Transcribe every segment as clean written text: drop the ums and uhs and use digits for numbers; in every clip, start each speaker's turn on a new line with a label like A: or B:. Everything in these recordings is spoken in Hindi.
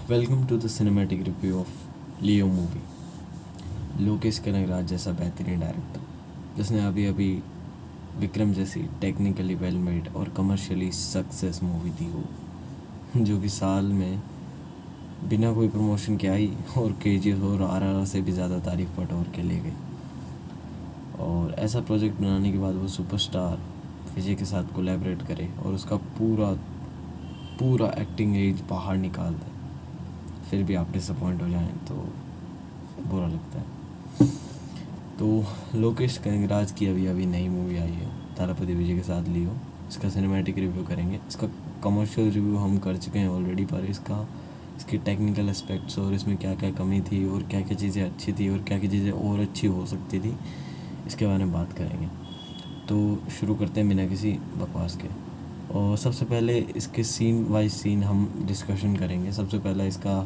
A: Welcome to the cinematic review of Leo movie. Lokesh Kanagaraj जैसा बेहतरीन डायरेक्टर जिसने अभी अभी विक्रम जैसी टेक्निकली वेल मेड और कमर्शियली सक्सेस मूवी दी हो, जो कि साल में बिना कोई प्रमोशन के आई और केजीएफ और आरआरआर से भी ज़्यादा तारीफ बटोर के ले गई। और ऐसा प्रोजेक्ट बनाने के बाद वो सुपरस्टार विजय के साथ कोलैबोरेट करे और उसका पूरा पूरा एक्टिंग एज बाहर निकाल दे, फिर भी आप डिसअपॉइंट हो जाएं तो बुरा लगता है। तो लोकेश कनगराज की अभी अभी नई मूवी आई है थालापति विजय के साथ लियो। इसका सिनेमैटिक रिव्यू करेंगे। इसका कमर्शियल रिव्यू हम कर चुके हैं ऑलरेडी, पर इसकी टेक्निकल एस्पेक्ट्स और इसमें क्या क्या कमी थी और क्या क्या चीज़ें अच्छी थी और क्या क्या चीज़ें और अच्छी हो सकती थी, इसके बारे में बात करेंगे। तो शुरू करते हैं बिना किसी बकवास के। और सबसे पहले इसके सीन वाइज सीन हम डिस्कशन करेंगे। सबसे पहला इसका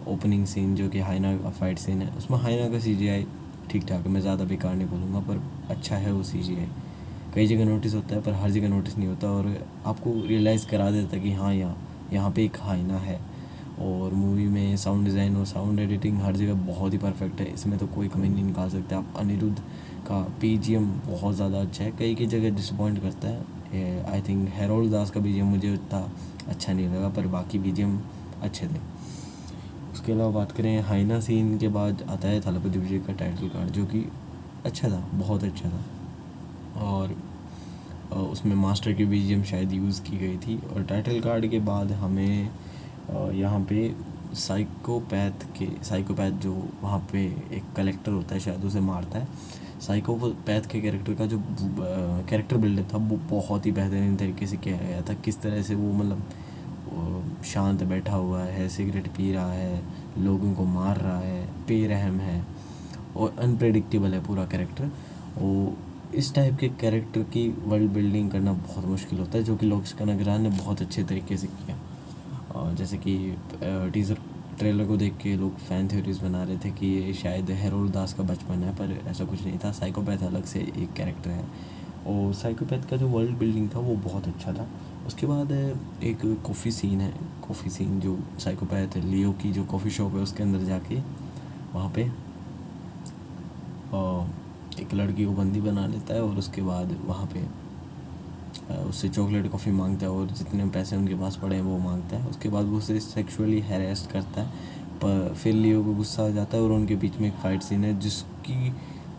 A: ओपनिंग सीन जो कि हाइना का फाइट सीन है। उसमें हाइना का सीजीआई ठीक ठाक है, मैं ज़्यादा बेकार नहीं बोलूँगा, पर अच्छा है वो सीजीआई। कई जगह नोटिस होता है पर हर जगह नोटिस नहीं होता और आपको रियलाइज़ करा देता है कि हाँ यहाँ पे एक हाइना है। और मूवी में साउंड डिज़ाइन और साउंड एडिटिंग हर जगह बहुत ही परफेक्ट है, इसमें तो कोई कमी नहीं निकाल सकते आप। अनिरुद्ध का बीजीएम बहुत ज़्यादा अच्छा है, कई जगह डिसअपॉइंट करता है। आई थिंक हेरोल्ड दास का बीजीएम मुझे उतना अच्छा नहीं लगा, पर बाकी बीजीएम अच्छे थे। उसके अलावा बात करें हाइना सीन के बाद आता है थालापति विजय का टाइटल कार्ड, जो कि अच्छा था, बहुत अच्छा था। और उसमें मास्टर की बीजीएम शायद यूज़ की गई थी। और टाइटल कार्ड के बाद हमें यहाँ पे साइकोपैथ जो वहाँ पे एक कलेक्टर होता है, शायद उसे मारता है। साइकोपैथ के कैरेक्टर का जो कैरेक्टर बिल्डअप था वो बहुत ही बेहतरीन तरीके से किया गया था। किस तरह से वो मतलब शांत बैठा हुआ है, सिगरेट पी रहा है, लोगों को मार रहा है, बेरहम है और अनप्रेडिक्टेबल है पूरा कैरेक्टर। वो इस टाइप के कैरेक्टर की वर्ल्ड बिल्डिंग करना बहुत मुश्किल होता है, जो कि लोकेश कनगराज ने बहुत अच्छे तरीके से किया। जैसे कि टीज़र ट्रेलर को देख के लोग फ़ैन थ्योरीज बना रहे थे कि ये शायद हेरोल्ड दास का बचपन है, पर ऐसा कुछ नहीं था। साइकोपैथ अलग से एक कैरेक्टर है और साइकोपैथ का जो वर्ल्ड बिल्डिंग था वो बहुत अच्छा था। उसके बाद एक कॉफ़ी सीन जो साइकोपैथ लियो की जो कॉफ़ी शॉप है उसके अंदर जाके वहाँ पे एक लड़की को बंदी बना लेता है और उसके बाद वहाँ पे उससे चॉकलेट कॉफ़ी मांगता है और जितने पैसे उनके पास पड़े हैं वो मांगता है। उसके बाद वो उसे सेक्सुअली हैरेस्ट करता है, पर फिर लियो को गुस्सा आ जाता है और उनके बीच में एक फ़ाइट सीन है जिसकी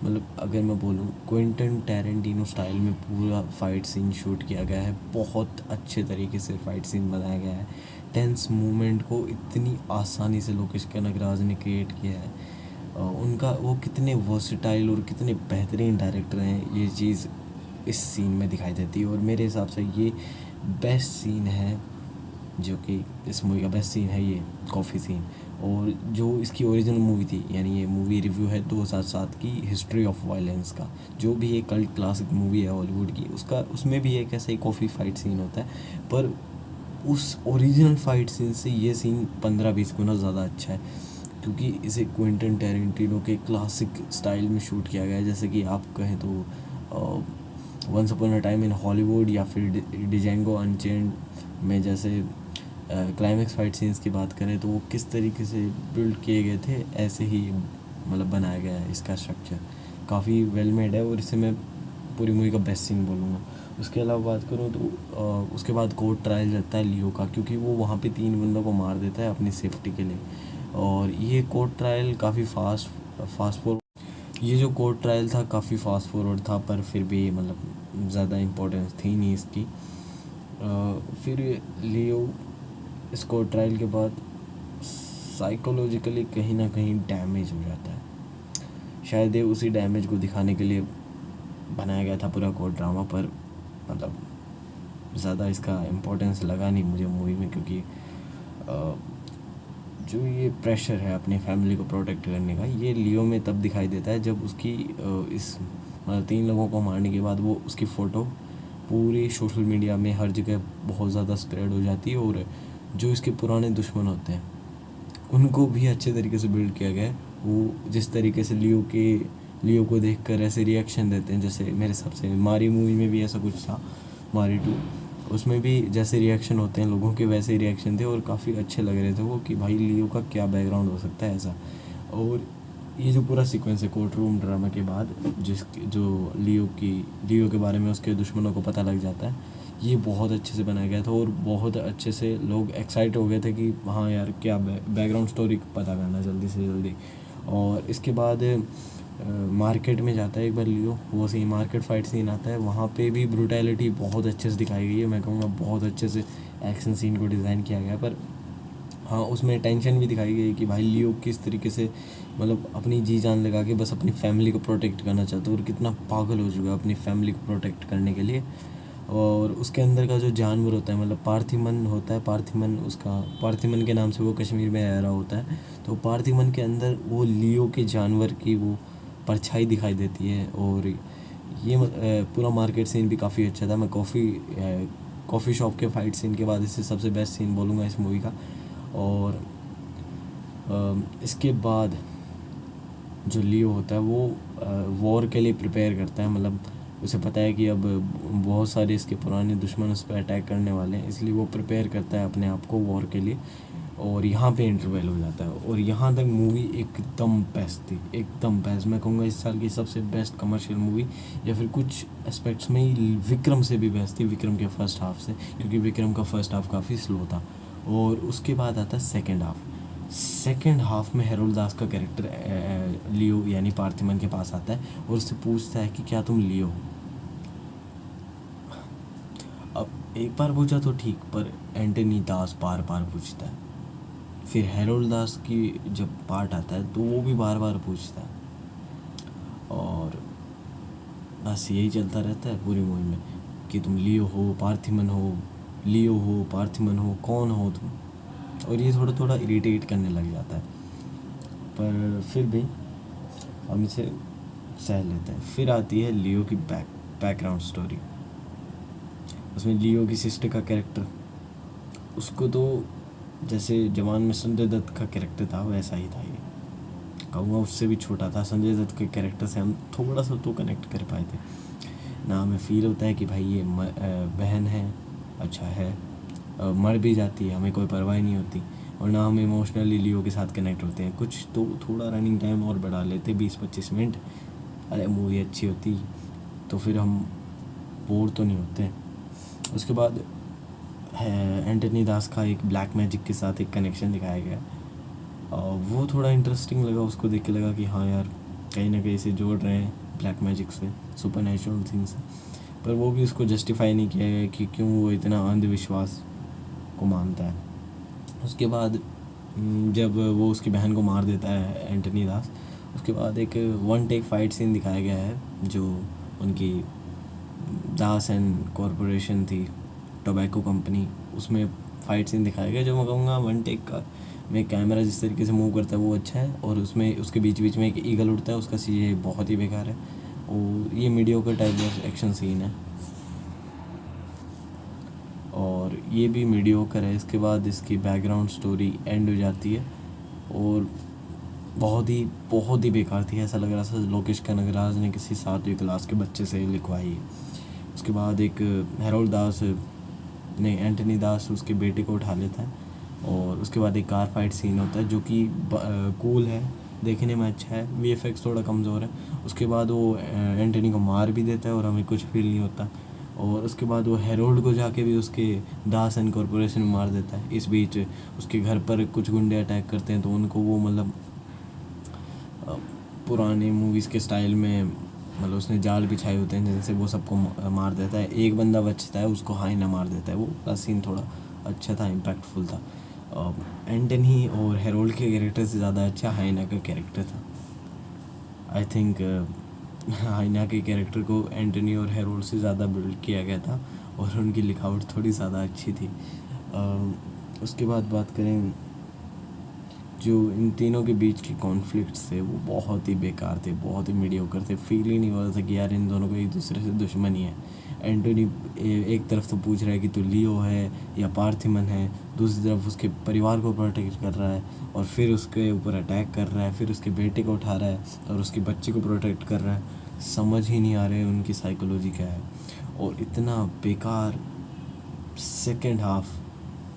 A: मतलब अगर मैं बोलूँ क्विंटन टैरेंटिनो स्टाइल में पूरा फ़ाइट सीन शूट किया गया है। बहुत अच्छे तरीके से फ़ाइट सीन बनाया गया है। टेंस मूवमेंट को इतनी आसानी से लोकेश कनगराज ने क्रिएट किया है। उनका वो कितने वर्सेटाइल और कितने बेहतरीन डायरेक्टर हैं, ये चीज़ इस सीन में दिखाई देती है। और मेरे हिसाब से ये बेस्ट सीन है, जो कि इस मूवी का बेस्ट सीन है ये कॉफ़ी सीन। और जो इसकी ओरिजिनल मूवी थी, यानी ये मूवी रिव्यू है 2007 की हिस्ट्री ऑफ वायलेंस का, जो भी एक कल्ट क्लासिक मूवी है हॉलीवुड की, उसमें भी एक ऐसा ही कॉफ़ी फाइट सीन होता है, पर उस ओरिजिनल फाइट सीन से ये सीन 15-20 गुना ज़्यादा अच्छा है, क्योंकि इसे क्विंटन टैरेंटिनो के क्लासिक स्टाइल में शूट किया गया है। जैसे कि आप कहें तो once upon a time in Hollywood या फिर डिजेंगो अनचेंड में जैसे क्लाइमेक्स फाइट सीन्स की बात करें तो वो किस तरीके से बिल्ड किए गए थे, ऐसे ही मतलब बनाया गया है। इसका स्ट्रक्चर काफ़ी वेल मेड है और इसे मैं पूरी मूवी का बेस्ट सीन बोलूँगा। उसके अलावा बात करूँ तो उसके बाद कोर्ट ट्रायल रहता है लियो का, क्योंकि वो वहाँ पे 3 बंदों को मार देता है अपनी सेफ्टी के लिए। और ये कोर्ट ट्रायल काफ़ी ये जो कोर्ट ट्रायल था काफ़ी फास्ट फॉरवर्ड था, पर फिर भी मतलब ज़्यादा इम्पोर्टेंस थी नहीं इसकी। फिर लियो इस कोर्ट ट्रायल के बाद साइकोलॉजिकली कहीं ना कहीं डैमेज हो जाता है। शायद ये उसी डैमेज को दिखाने के लिए बनाया गया था पूरा कोर्ट ड्रामा, पर मतलब ज़्यादा इसका इम्पोर्टेंस लगा नहीं मुझे मूवी में, क्योंकि जो ये प्रेशर है अपनी फैमिली को प्रोटेक्ट करने का, ये लियो में तब दिखाई देता है जब उसकी इस मतलब 3 लोगों को मारने के बाद वो उसकी फ़ोटो पूरी सोशल मीडिया में हर जगह बहुत ज़्यादा स्प्रेड हो जाती है। और जो इसके पुराने दुश्मन होते हैं उनको भी अच्छे तरीके से बिल्ड किया गया है। वो जिस तरीके से लियो को देखकर ऐसे रिएक्शन देते हैं, जैसे मेरे हिसाब से मारी मूवी में भी ऐसा कुछ था, मारी 2, उसमें भी जैसे रिएक्शन होते हैं लोगों के वैसे ही रिएक्शन थे और काफ़ी अच्छे लग रहे थे वो कि भाई लियो का क्या बैकग्राउंड हो सकता है ऐसा। और ये जो पूरा सीक्वेंस है कोर्ट रूम ड्रामा के बाद जो लियो के बारे में उसके दुश्मनों को पता लग जाता है, ये बहुत अच्छे से बनाया गया था और बहुत अच्छे से लोग एक्साइट हो गए थे कि हाँ यार क्या बैकग्राउंड स्टोरी पता करना जल्दी से जल्दी। और इसके बाद मार्केट में जाता है एक बार लियो, वो सीन मार्केट फाइट सीन आता है, वहाँ पे भी ब्रूटैलिटी बहुत अच्छे से दिखाई गई है। मैं कहूँगा बहुत अच्छे से एक्शन सीन को डिज़ाइन किया गया। पर हाँ उसमें टेंशन भी दिखाई गई कि भाई लियो किस तरीके से मतलब अपनी जी जान लगा के बस अपनी फैमिली को प्रोटेक्ट करना चाहता है और कितना पागल हो चुका है अपनी फैमिली को प्रोटेक्ट करने के लिए। और उसके अंदर का जो जानवर होता है मतलब पार्थिमन होता है, पार्थिमन के नाम से वो कश्मीर में रह रहा होता है। तो पार्थिमन के अंदर वो लियो के जानवर की वो परछाई दिखाई देती है। और ये पूरा मार्केट सीन भी काफ़ी अच्छा था। मैं कॉफ़ी शॉप के फाइट सीन के बाद इससे सबसे बेस्ट सीन बोलूँगा इस मूवी का। और इसके बाद जो लियो होता है वो वॉर के लिए प्रिपेयर करता है, मतलब उसे पता है कि अब बहुत सारे इसके पुराने दुश्मन उस पर अटैक करने वाले हैं, इसलिए वो प्रिपेयर करता है अपने आप को वॉर के लिए। और यहाँ पे इंटरवल हो जाता है और यहाँ तक मूवी एकदम बेस्ट थी, एकदम बेस्ट। मैं कहूँगा इस साल की सबसे बेस्ट कमर्शियल मूवी या फिर कुछ एस्पेक्ट्स में ही विक्रम से भी बेस्ट थी, विक्रम के फर्स्ट हाफ से, क्योंकि विक्रम का फर्स्ट हाफ काफ़ी स्लो था। और उसके बाद आता है सेकेंड हाफ में हेरोल्ड दास का कैरेक्टर लियो यानी पार्थिमन के पास आता है और उससे पूछता है कि क्या तुम लियो हो। अब एक बार पूछा तो ठीक, पर एंटनी दास बार बार पूछता है। फिर हेरोल्ड दास की जब पार्ट आता है तो वो भी बार बार पूछता है और बस यही चलता रहता है पूरी मूवी में कि तुम लियो हो पार्थिमन हो, लियो हो पार्थिमन हो, कौन हो तुम। और ये थोड़ा थोड़ा इरिटेट करने लग जाता है, पर फिर भी हम इसे सह लेते हैं। फिर आती है लियो की बैकग्राउंड स्टोरी। उसमें लियो की सिस्टर का कैरेक्टर, उसको तो जैसे जवान में संजय दत्त का कैरेक्टर था वैसा ही था, ये कहूँगा उससे भी छोटा था। संजय दत्त के कैरेक्टर से हम थोड़ा सा तो कनेक्ट कर पाए थे ना, हमें फील होता है कि भाई ये बहन है, अच्छा है, मर भी जाती है, हमें कोई परवाह नहीं होती। और ना हम इमोशनली लियो के साथ कनेक्ट होते हैं। कुछ तो थोड़ा रनिंग टाइम और बढ़ा लेते 20-25 मिनट, अरे मूवी अच्छी होती तो फिर हम बोर तो नहीं होते। उसके बाद एंटनी दास का एक ब्लैक मैजिक के साथ एक कनेक्शन दिखाया गया, वो थोड़ा इंटरेस्टिंग लगा। उसको देख के लगा कि हाँ यार कहीं ना कहीं से जोड़ रहे हैं ब्लैक मैजिक से, सुपर नेचुरल थिंग्स से। पर वो भी उसको जस्टिफाई नहीं किया गया कि क्यों वो इतना अंधविश्वास को मानता है। उसके बाद जब वो उसकी बहन को मार देता है एंटनी दास, उसके बाद एक वन टेक फाइट सीन दिखाया गया है जो उनकी दास एंड कॉरपोरेशन थी, टोबैको कंपनी, उसमें फ़ाइट सीन दिखाया गया जो मैं कहूँगा वन टेक का में कैमरा जिस तरीके से मूव करता है वो अच्छा है। और उसमें उसके बीच बीच में एक ईगल उड़ता है, उसका सीजे बहुत ही बेकार है और ये मीडियोकर टाइप का एक्शन सीन है और ये भी मीडियोकर है। इसके बाद इसकी बैकग्राउंड स्टोरी एंड हो जाती है और बहुत ही बेकार थी। ऐसा लग रहा था लोकेश कनगराज ने किसी 7वीं क्लास के बच्चे से लिखवाई है। उसके बाद एक हेरोल्ड दास नहीं एंटनी दास उसके बेटे को उठा लेता है और उसके बाद एक कार फाइट सीन होता है जो कि कूल है, देखने में अच्छा है, वीएफएक्स थोड़ा कमज़ोर है। उसके बाद वो एंटनी को मार भी देता है और हमें कुछ फील नहीं होता। और उसके बाद वो हेरोल्ड को जाके भी उसके दास एंड कॉरपोरेशन में मार देता है। इस बीच उसके घर पर कुछ गुंडे अटैक करते हैं तो उनको वो मतलब पुराने मूवीज़ के स्टाइल में मतलब उसने जाल बिछाए होते हैं जैसे वो सबको मार देता है। एक बंदा बचता है उसको हाइना मार देता है। वो सीन थोड़ा अच्छा था, इम्पैक्टफुल था। एंटनी और हेरोल्ड के कैरेक्टर से ज़्यादा अच्छा हाइना का कैरेक्टर था। आई थिंक हाइना के कैरेक्टर को एंटनी और हेरोल्ड से ज़्यादा बिल्ड किया गया था और उनकी लिखावट थोड़ी ज़्यादा अच्छी थी। उसके बाद बात करें जो इन तीनों के बीच के कॉन्फ्लिक्ट्स थे वो बहुत ही बेकार थे, बहुत ही मीडियोकर थे। फील ही नहीं हो रहा था कि यार इन दोनों को एक दूसरे से दुश्मनी है। एंटनी एक तरफ तो पूछ रहा है कि तो लियो है या पार्थिमन है, दूसरी तरफ उसके परिवार को प्रोटेक्ट कर रहा है और फिर उसके ऊपर अटैक कर रहा है, फिर उसके बेटे को उठा रहा है और उसके बच्चे को प्रोटेक्ट कर रहा है। समझ ही नहीं आ रहे उनकी साइकोलॉजी क्या है और इतना बेकार सेकेंड हाफ,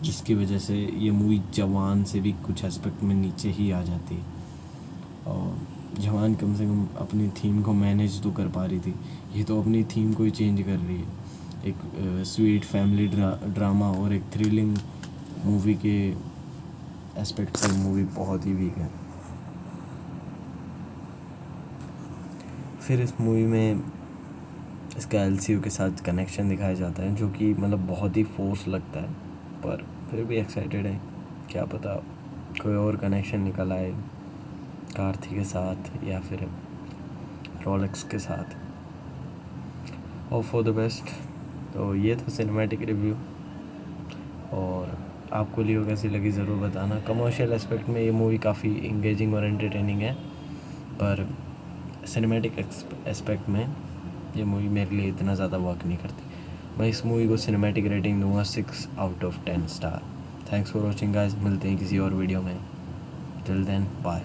A: जिसकी वजह से ये मूवी जवान से भी कुछ एस्पेक्ट में नीचे ही आ जाती है। और जवान कम से कम अपनी थीम को मैनेज तो कर पा रही थी, ये तो अपनी थीम को ही चेंज कर रही है। एक स्वीट फैमिली ड्रामा और एक थ्रिलिंग मूवी के एस्पेक्ट से मूवी बहुत ही वीक है। फिर इस मूवी में इसका एलसीयू के साथ कनेक्शन दिखाया जाता है, जो कि मतलब बहुत ही फोर्स लगता है, पर फिर भी एक्साइटेड है, क्या पता कोई और कनेक्शन निकल आए कार्थिक के साथ या फिर रोलेक्स के साथ। और फॉर द बेस्ट। तो ये था सिनेमैटिक रिव्यू, और आपको लियो कैसी लगी ज़रूर बताना। कमर्शियल एस्पेक्ट में ये मूवी काफ़ी इंगेजिंग और एंटरटेनिंग है, पर सिनेमैटिक एस्पेक्ट में ये मूवी मेरे लिए इतना ज़्यादा वर्क नहीं करती। मैं इस मूवी को सिनेमैटिक रेटिंग दूंगा 6/10 star. Thanks for watching guys, मिलते हैं किसी और वीडियो में। Till then bye.